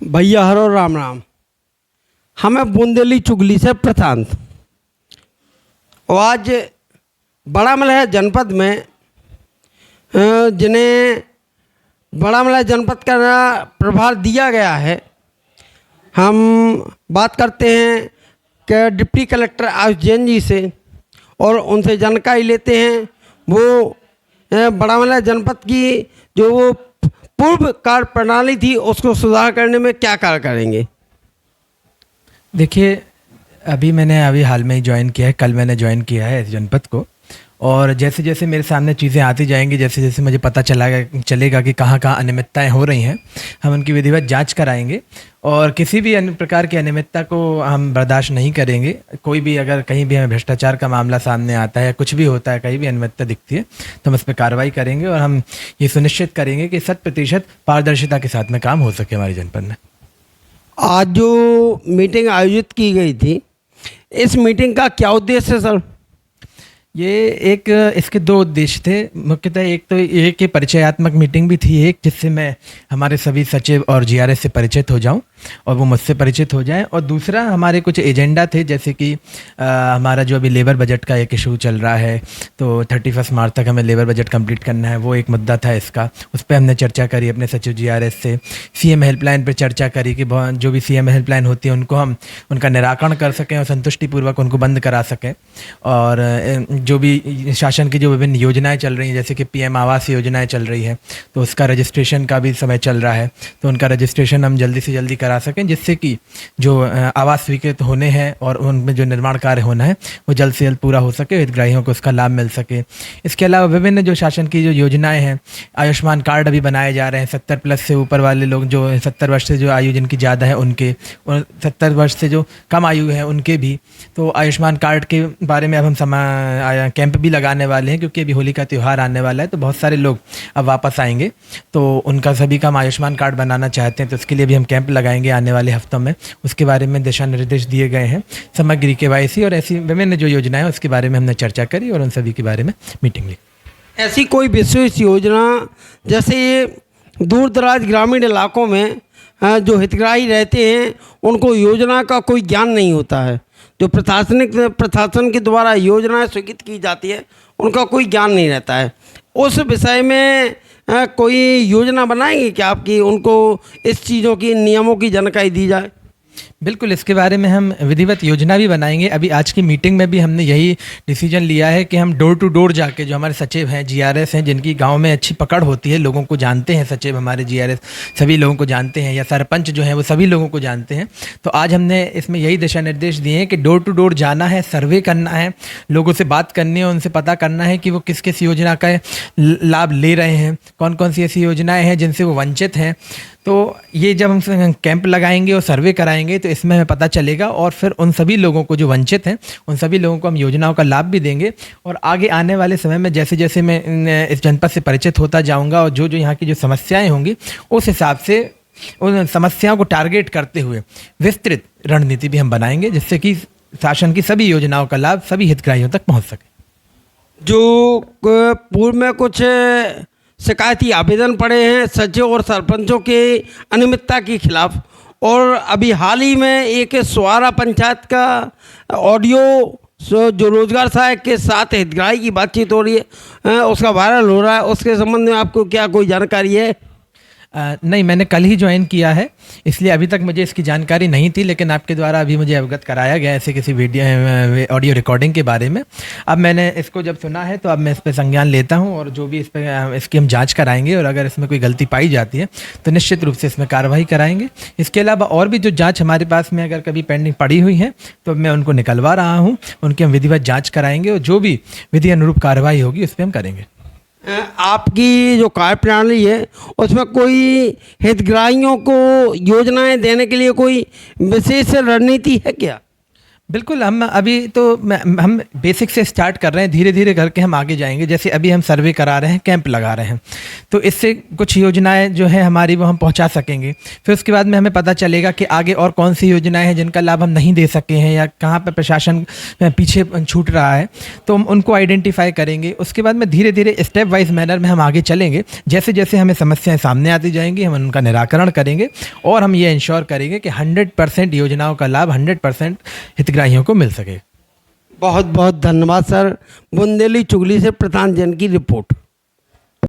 भैया हरो राम राम। हमें बूंदेली चुगली से प्रशांत। और आज बड़ा मलय जनपद में जिन्हें बड़ा मलय जनपद का प्रभार दिया गया है, हम बात करते हैं कि डिप्टी कलेक्टर आयुष जैन जी से और उनसे जानकारी लेते हैं वो बड़ा मलय जनपद की जो वो पूर्व कार्य प्रणाली थी उसको सुधार करने में क्या कार्य करेंगे। देखिए, अभी हाल में ही ज्वाइन किया है, कल मैंने ज्वाइन किया है इस जनपद को। और जैसे जैसे मेरे सामने चीज़ें आती जाएंगी, जैसे जैसे मुझे पता चलेगा कि कहाँ कहाँ अनियमितताएं हो रही हैं, हम उनकी विधिवत जांच कराएंगे और किसी भी अन्य प्रकार की अनियमितता को हम बर्दाश्त नहीं करेंगे। कोई भी अगर कहीं भी हमें भ्रष्टाचार का मामला सामने आता है या कुछ भी होता है, कहीं भी अनियमितता दिखती है तो हम इस पर कार्रवाई करेंगे और हम ये सुनिश्चित करेंगे कि 100% पारदर्शिता के साथ में काम हो सके हमारे जनपद में। आज जो मीटिंग आयोजित की गई थी, इस मीटिंग का क्या उद्देश्य है सर? इसके दो उद्देश्य थे मुख्यतः। एक तो ये कि परिचयात्मक मीटिंग भी थी एक, जिससे मैं हमारे सभी सचिव और जीआरएस से परिचित हो जाऊं और वो मुझसे परिचित हो जाएं। और दूसरा, हमारे कुछ एजेंडा थे, जैसे कि हमारा जो अभी लेबर बजट का एक इशू चल रहा है, तो 31 मार्च तक हमें लेबर बजट कंप्लीट करना है, वो एक मुद्दा था इसका। उस पर हमने चर्चा करी अपने सचिव जीआरएस से। सीएम हेल्पलाइन पर चर्चा करी कि जो भी सीएम हेल्पलाइन होती है उनको हम उनका निराकरण कर सकें और संतुष्टिपूर्वक उनको बंद करा सकें। और जो भी शासन की जो विभिन्न योजनाएं चल रही हैं, जैसे कि पीएम आवास योजनाएं चल रही है, तो उसका रजिस्ट्रेशन का भी समय चल रहा है, तो उनका रजिस्ट्रेशन हम जल्दी से जल्दी करा सकें, जिससे कि जो आवास स्वीकृत होने हैं और उनमें जो निर्माण कार्य होना है वो जल्द से जल्द पूरा हो सके, हितग्राहियों को उसका लाभ मिल सके। इसके अलावा विभिन्न जो शासन की जो योजनाएँ हैं, आयुष्मान कार्ड अभी बनाए जा रहे हैं 70+ से ऊपर वाले लोग, जो 70 वर्ष से जो आयु जिनकी ज़्यादा है उनके, और 70 वर्ष से जो कम आयु है उनके भी। तो आयुष्मान कार्ड के बारे में अब हम कैंप भी लगाने वाले हैं, क्योंकि अभी होली का त्यौहार आने वाला है, तो बहुत सारे लोग अब वापस आएंगे, तो उनका सभी का हम आयुष्मान कार्ड बनाना चाहते हैं, तो उसके लिए भी हम कैंप लगाएंगे आने वाले हफ्तों में। उसके बारे में दिशा निर्देश दिए गए हैं। समग्र केवाईसी और ऐसी विभिन्न जो योजनाएं हैं उसके बारे में हमने चर्चा करी और उन सभी के बारे में मीटिंग ली। ऐसी कोई विशेष योजना, जैसे दूर दराज ग्रामीण इलाकों में जो हितग्राही रहते हैं उनको योजना का कोई ज्ञान नहीं होता है, जो प्रशासन के द्वारा योजनाएं स्वीकृत की जाती है उनका कोई ज्ञान नहीं रहता है, उस विषय में कोई योजना बनाएंगे क्या आपकी, उनको इस चीज़ों की नियमों की जानकारी दी जाए? बिल्कुल, इसके बारे में हम विधिवत योजना भी बनाएंगे। अभी आज की मीटिंग में भी हमने यही डिसीजन लिया है कि हम डोर टू डोर जाके, जो हमारे सचिव हैं, जीआरएस हैं, जिनकी गांव में अच्छी पकड़ होती है, लोगों को जानते हैं सचिव, हमारे जीआरएस सभी लोगों को जानते हैं, या सरपंच जो हैं वो सभी लोगों को जानते हैं। तो आज हमने इसमें यही दिशा निर्देश दिए हैं कि डोर टू डोर जाना है, सर्वे करना है, लोगों से बात करनी है, उनसे पता करना है कि वो किस किस योजना का लाभ ले रहे हैं, कौन कौन सी ऐसी योजनाएँ हैं जिनसे वो वंचित हैं। तो ये जब हम कैंप लगाएंगे और सर्वे कराएंगे तो इसमें हमें पता चलेगा, और फिर उन सभी लोगों को जो वंचित हैं उन सभी लोगों को हम योजनाओं का लाभ भी देंगे। और आगे आने वाले समय में जैसे जैसे मैं इस जनपद से परिचित होता जाऊंगा और जो जो यहाँ की जो समस्याएं होंगी उस हिसाब से उन समस्याओं को टारगेट करते हुए विस्तृत रणनीति भी हम बनाएंगे, जिससे कि शासन की सभी योजनाओं का लाभ सभी हितग्राहियों तक पहुँच सके। जो पूर्व में कुछ शिकायती आवेदन पड़े हैं सचिव और सरपंचों के अनियमितता के खिलाफ, और अभी हाल ही में एक सुहारा पंचायत का ऑडियो जो रोजगार सहायक के साथ हितग्राही की बातचीत हो रही है उसका वायरल हो रहा है, उसके संबंध में आपको क्या कोई जानकारी है? नहीं, मैंने कल ही ज्वाइन किया है, इसलिए अभी तक मुझे इसकी जानकारी नहीं थी, लेकिन आपके द्वारा अभी मुझे अवगत कराया गया ऐसे किसी वीडियो ऑडियो रिकॉर्डिंग के बारे में। अब मैंने इसको जब सुना है तो अब मैं इस पर संज्ञान लेता हूं, और जो भी इस पर इसकी हम जांच कराएंगे, और अगर इसमें कोई गलती पाई जाती है तो निश्चित रूप से इसमें कार्रवाई कराएंगे। इसके अलावा और भी जो जाँच हमारे पास में अगर कभी पेंडिंग पड़ी हुई है तो मैं उनको निकलवा रहा हूँ, उनकी हम विधिवत जाँच कराएंगे और जो भी विधि अनुरूप कार्रवाई होगी उस पर हम करेंगे। आपकी जो कार्य प्रणाली है उसमें कोई हितग्राहियों को योजनाएं देने के लिए कोई विशेष रणनीति है क्या? बिल्कुल, हम अभी तो हम बेसिक से स्टार्ट कर रहे हैं, धीरे धीरे करके हम आगे जाएंगे। जैसे अभी हम सर्वे करा रहे हैं, कैंप लगा रहे हैं, तो इससे कुछ योजनाएं जो है हमारी वो हम पहुंचा सकेंगे। फिर उसके बाद में हमें पता चलेगा कि आगे और कौन सी योजनाएं हैं जिनका लाभ हम नहीं दे सके हैं या कहाँ पर प्रशासन पीछे छूट रहा है, तो हम उनको आइडेंटिफाई करेंगे। उसके बाद में धीरे धीरे स्टेप वाइज मैनर में हम आगे चलेंगे। जैसे जैसे हमें समस्याएं सामने आती जाएंगी, हम उनका निराकरण करेंगे और हम ये इंश्योर करेंगे कि 100% योजनाओं का लाभ 100% हितग्राहियों को मिल सके। बहुत बहुत धन्यवाद सर। बुंदेली चुगली से प्रधान जन की रिपोर्ट।